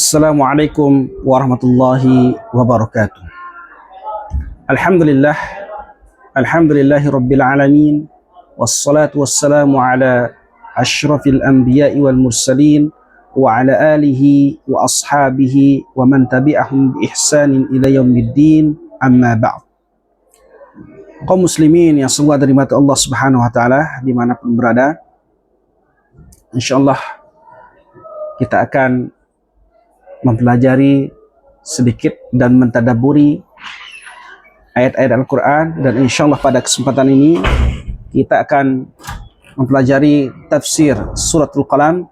Assalamualaikum warahmatullahi wabarakatuh. Alhamdulillah, alhamdulillahi rabbil alamin, wassalatu wassalamu ala asyrafil anbiya'i wal mursalin wa ala alihi wa ashabihi wa man tabi'ahum bi ihsanin ila yaumiddin, amma ba'd. Kaum muslimin yang semua dari mata Allah Subhanahu wa taala dimanapun berada, insyaallah kita akan mempelajari sedikit dan mentadaburi ayat-ayat Al-Quran, dan insyaallah pada kesempatan ini kita akan mempelajari tafsir suratul Qalam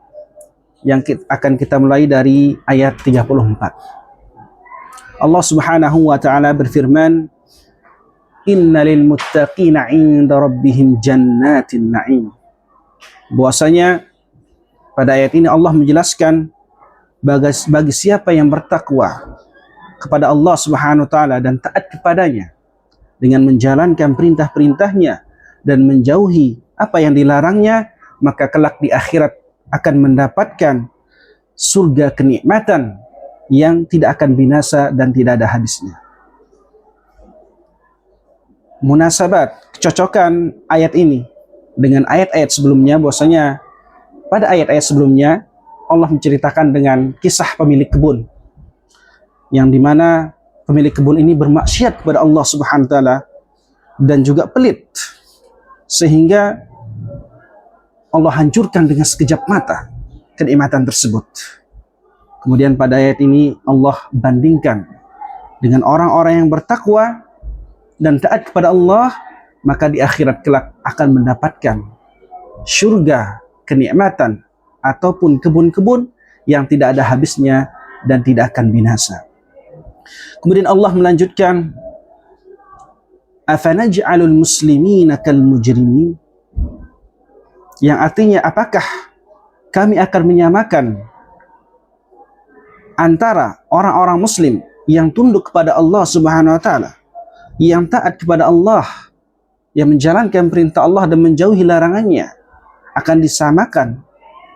yang akan kita mulai dari ayat 34. Allah Subhanahu wa taala berfirman, innalil muttaqina 'inda rabbihim jannatin na'im. Bahwasanya pada ayat ini Allah menjelaskan bagi siapa yang bertakwa kepada Allah Subhanahu wa taala dan taat kepadanya dengan menjalankan perintah-perintahnya dan menjauhi apa yang dilarangnya, maka kelak di akhirat akan mendapatkan surga kenikmatan yang tidak akan binasa dan tidak ada habisnya. Munasabat, kecocokan ayat ini dengan ayat-ayat sebelumnya, bahwasanya pada ayat-ayat sebelumnya Allah menceritakan dengan kisah pemilik kebun, yang dimana pemilik kebun ini bermaksiat kepada Allah Subhanahu wa taala dan juga pelit, sehingga Allah hancurkan dengan sekejap mata kenikmatan tersebut. Kemudian pada ayat ini Allah bandingkan dengan orang-orang yang bertakwa dan taat kepada Allah, maka di akhirat kelak akan mendapatkan surga kenikmatan ataupun kebun-kebun yang tidak ada habisnya dan tidak akan binasa. Kemudian Allah melanjutkan, afanaj'alul muslimina kal mujrimin, yang artinya apakah kami akan menyamakan antara orang-orang muslim yang tunduk kepada Allah Subhanahu wa taala, yang taat kepada Allah, yang menjalankan perintah Allah dan menjauhi larangannya, akan disamakan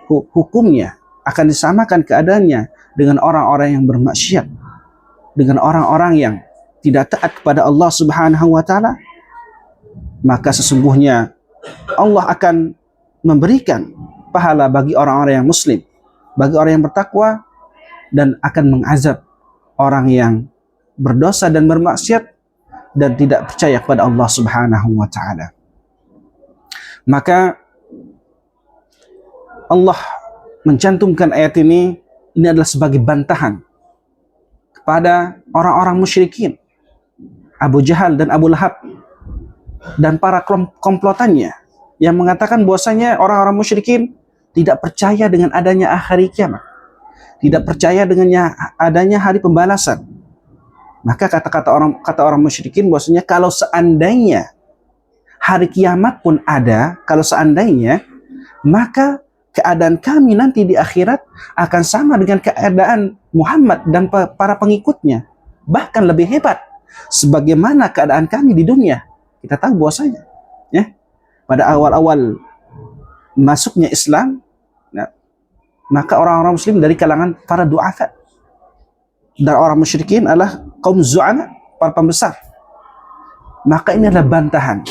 hukumnya, akan disamakan keadaannya dengan orang-orang yang bermaksiat, dengan orang-orang yang tidak taat kepada Allah Subhanahu wa taala? Maka sesungguhnya Allah akan memberikan pahala bagi orang-orang yang muslim, bagi orang yang bertakwa, dan akan mengazab orang yang berdosa dan bermaksiat dan tidak percaya kepada Allah Subhanahu wa taala. Maka Allah mencantumkan ayat ini adalah sebagai bantahan kepada orang-orang musyrikin, Abu Jahal dan Abu Lahab dan para komplotannya, yang mengatakan bahwasanya orang-orang musyrikin tidak percaya dengan adanya hari kiamat, tidak percaya dengan adanya hari pembalasan. Maka kata orang musyrikin bahwasanya kalau seandainya hari kiamat pun ada, kalau seandainya, maka keadaan kami nanti di akhirat akan sama dengan keadaan Muhammad dan para pengikutnya, bahkan lebih hebat sebagaimana keadaan kami di dunia. Kita tahu bahwasanya ya, pada awal-awal masuknya Islam, ya, maka orang-orang muslim dari kalangan para du'afa, dan orang musyrikin adalah kaum zu'ama, para pembesar. Maka ini adalah bantahan.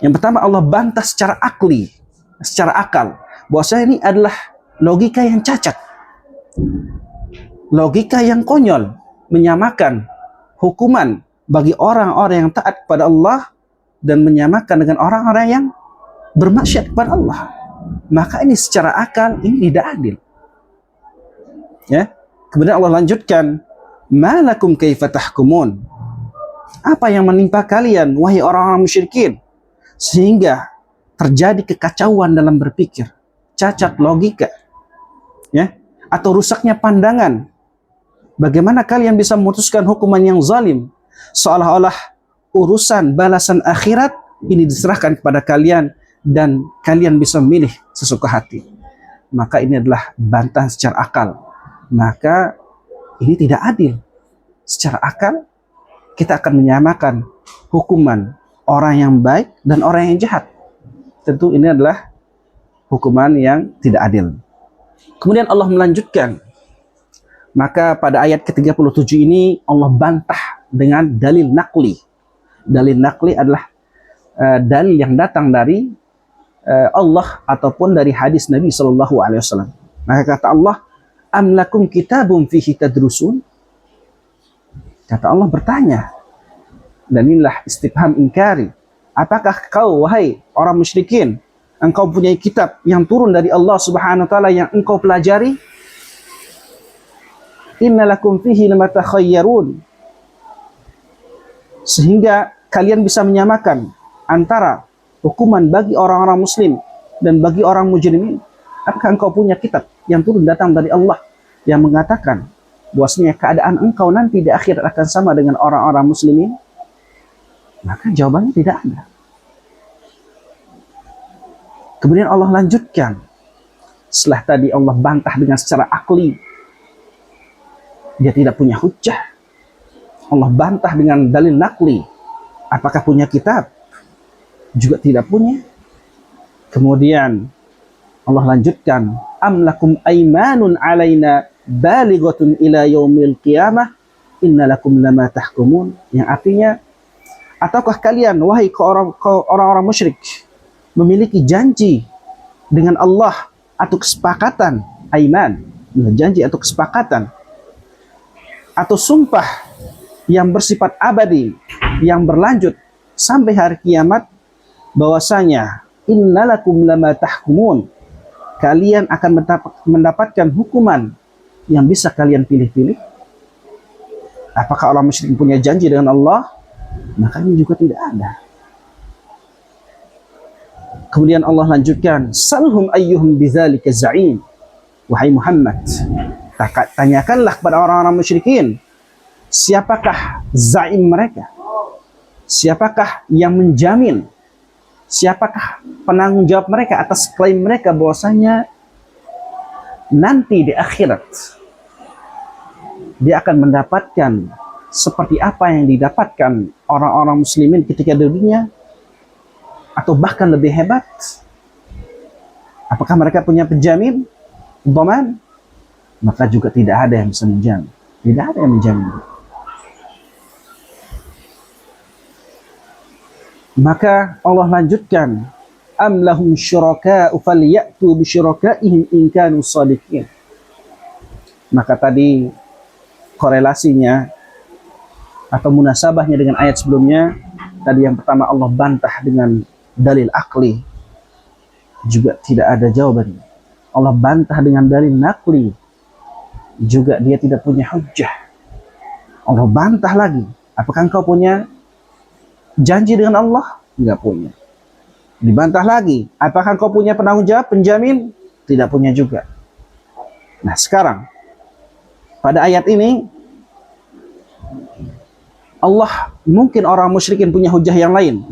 Yang pertama, Allah bantah secara akli, secara akal, bahwasanya ini adalah logika yang cacat, logika yang konyol, menyamakan hukuman bagi orang-orang yang taat kepada Allah dan menyamakan dengan orang-orang yang bermaksiat kepada Allah. Maka ini secara akal ini tidak adil. Ya. Kemudian Allah lanjutkan, malakum kaifa tahkumun, apa yang menimpa kalian wahai orang-orang musyrikin sehingga terjadi kekacauan dalam berpikir, cacat logika, ya, atau rusaknya pandangan. Bagaimana kalian bisa memutuskan hukuman yang zalim, seolah-olah urusan balasan akhirat ini diserahkan kepada kalian dan kalian bisa memilih sesuka hati. Maka ini adalah bantahan secara akal. Maka ini tidak adil. Secara akal kita akan menyamakan hukuman orang yang baik dan orang yang jahat. Tentu ini adalah hukuman yang tidak adil. Kemudian Allah melanjutkan Maka pada ayat ke-37 ini Allah bantah dengan dalil naqli. Dalil naqli adalah dalil yang datang dari Allah ataupun dari hadis Nabi Shallallahu Alaihi Wasallam. Maka kata Allah, am lakum kitabun fihi tadrusun. Kata Allah bertanya, dan inilah istifham inkari. Apakah kau, wahai orang musyrikin, engkau punya kitab yang turun dari Allah Subhanahu wa taala yang engkau pelajari? Innalakum fihi lama takhayyarun. Sehingga kalian bisa menyamakan antara hukuman bagi orang-orang muslim dan bagi orang mujrimin. Apakah engkau punya kitab yang turun datang dari Allah yang mengatakan bahwasanya keadaan engkau nanti di akhirat akan sama dengan orang-orang muslimin? Maka jawabannya tidak ada. Kemudian Allah lanjutkan. Setelah tadi Allah bantah dengan secara akli, dia tidak punya hujjah. Allah bantah dengan dalil nakli. Apakah punya kitab? Juga tidak punya. Kemudian Allah lanjutkan, am lakum aymanun alaina balighatun ila yaumil qiyamah innalakum lama tahkumun. Yang artinya, ataukah kalian, wahai orang-orang musyrik, memiliki janji dengan Allah atau kesepakatan, aiman, janji atau kesepakatan, atau sumpah yang bersifat abadi, yang berlanjut sampai hari kiamat, bahwasanya innalakum lama tahkumun, kalian akan mendapatkan hukuman yang bisa kalian pilih-pilih. Apakah orang musyrik punya janji dengan Allah? Maka ini juga tidak ada. Kemudian Allah lanjutkan, salhum ayyuhum bidzalika za'im. Wahai Muhammad, tanyakanlah kepada orang-orang musyrikin, siapakah za'im mereka? Siapakah yang menjamin? Siapakah penanggung jawab mereka atas klaim mereka bahwasanya nanti di akhirat dia akan mendapatkan seperti apa yang didapatkan orang-orang muslimin ketika di dunia, atau bahkan lebih hebat? Apakah mereka punya penjamin, dhaman? Maka juga tidak ada yang bisa menjamin. Tidak ada yang menjamin. Maka Allah lanjutkan, am lahum syuraka'u falyatu bi syurakaihim in kanu shadiqin. Maka tadi korelasinya atau munasabahnya dengan ayat sebelumnya, tadi yang pertama Allah bantah dengan dalil akli, juga tidak ada jawabannya. Allah bantah dengan dalil nakli, juga dia tidak punya hujjah. Allah bantah lagi, apakah engkau punya janji dengan Allah? Enggak punya. Dibantah lagi, apakah engkau punya penanggung jawab, penjamin? Tidak punya juga. Nah sekarang, pada ayat ini, Allah, mungkin orang musyrikin punya hujah yang lain.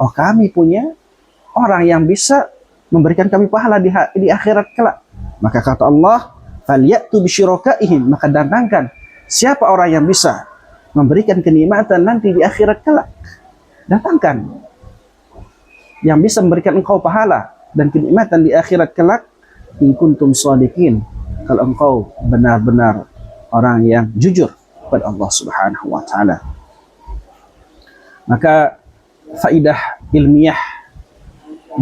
Oh, kami punya orang yang bisa memberikan kami pahala di akhirat kelak. Maka kata Allah, falyatu bisyurakaihim, maka datangkan siapa orang yang bisa memberikan kenikmatan nanti di akhirat kelak. Datangkan yang bisa memberikan engkau pahala dan kenikmatan di akhirat kelak, in kuntum shadiqin, kalau engkau benar-benar orang yang jujur kepada Allah Subhanahu wa taala. Maka faidah ilmiah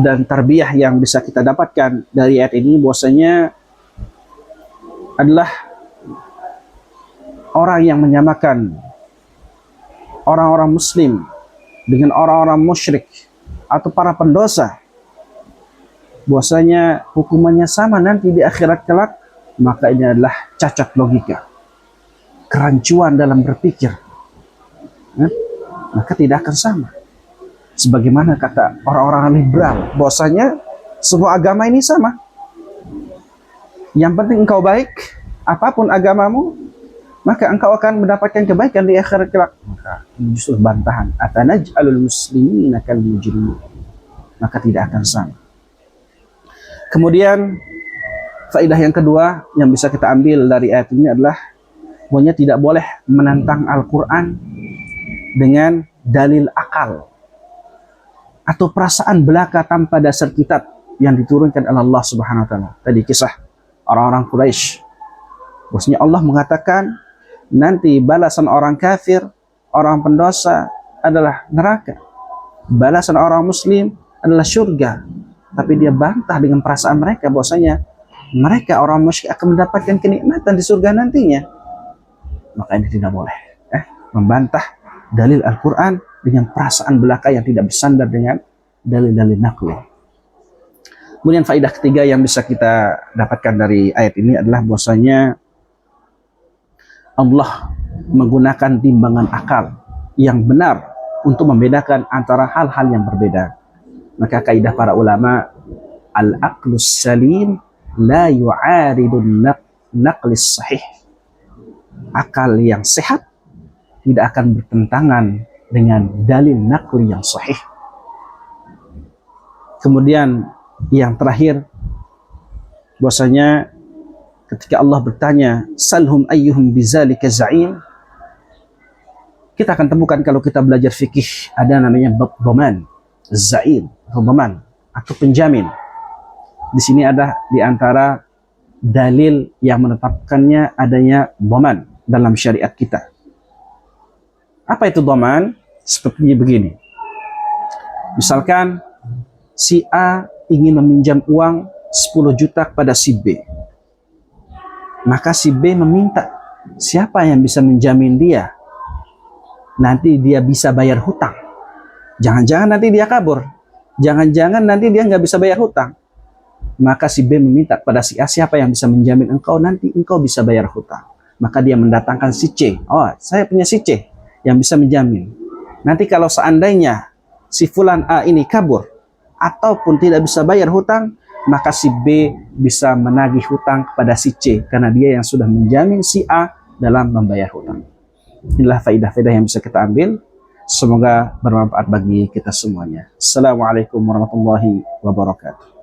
dan tarbiyah yang bisa kita dapatkan dari ayat ini bahwasanya adalah orang yang menyamakan orang-orang muslim dengan orang-orang musyrik atau para pendosa, bahwasanya hukumannya sama nanti di akhirat kelak, maka ini adalah cacat logika, kerancuan dalam berpikir. Maka tidak akan sama. Sebagaimana kata orang-orang liberal, bahwasanya semua agama ini sama. Yang penting engkau baik, apapun agamamu, maka engkau akan mendapatkan kebaikan di akhirat kelak. Maka justru bantahan, atanaj'alul muslimina kal mujrimin. Maka tidak akan sama. Kemudian faedah yang kedua yang bisa kita ambil dari ayat ini adalah bahwasanya tidak boleh menentang Al-Quran dengan dalil akal atau perasaan belaka tanpa dasar kitab yang diturunkan oleh Allah Subhanahu wa taala. Tadi kisah orang-orang Quraisy Bosnya Allah mengatakan nanti balasan orang kafir, orang pendosa adalah neraka. Balasan orang muslim adalah surga. Tapi dia bantah dengan perasaan mereka bahwasanya mereka orang musyrik akan mendapatkan kenikmatan di surga nantinya. Maka ini tidak boleh. Membantah dalil Al-Quran dengan perasaan belaka yang tidak bersandar dengan dalil-dalil naqli. Kemudian faedah ketiga yang bisa kita dapatkan dari ayat ini adalah bahwasanya Allah menggunakan timbangan akal yang benar untuk membedakan antara hal-hal yang berbeda. Maka kaidah para ulama, al-aqlus salim la yu'aridun naqlis sahih. Akal yang sehat tidak akan bertentangan dengan dalil naqli yang sahih. Kemudian yang terakhir, bahwasanya ketika Allah bertanya, salhum ayyuhum bizalika za'im, kita akan temukan kalau kita belajar fikih ada namanya bab dhaman, za'im atau dhaman atau penjamin. Di sini ada di antara dalil yang menetapkannya adanya dhaman dalam syariat kita. Apa itu dhaman? Seperti begini. Misalkan si A ingin meminjam uang 10 juta kepada si B. Maka si B meminta siapa yang bisa menjamin dia nanti dia bisa bayar hutang. Jangan-jangan nanti dia kabur. Jangan-jangan nanti dia nggak bisa bayar hutang. Maka si B meminta kepada si A, siapa yang bisa menjamin engkau nanti engkau bisa bayar hutang. Maka dia mendatangkan si C. Oh, saya punya si C yang bisa menjamin. Nanti kalau seandainya si fulan A ini kabur ataupun tidak bisa bayar hutang, maka si B bisa menagih hutang kepada si C karena dia yang sudah menjamin si A dalam membayar hutang. Inilah faidah-faidah yang bisa kita ambil. Semoga bermanfaat bagi kita semuanya. Assalamualaikum warahmatullahi wabarakatuh.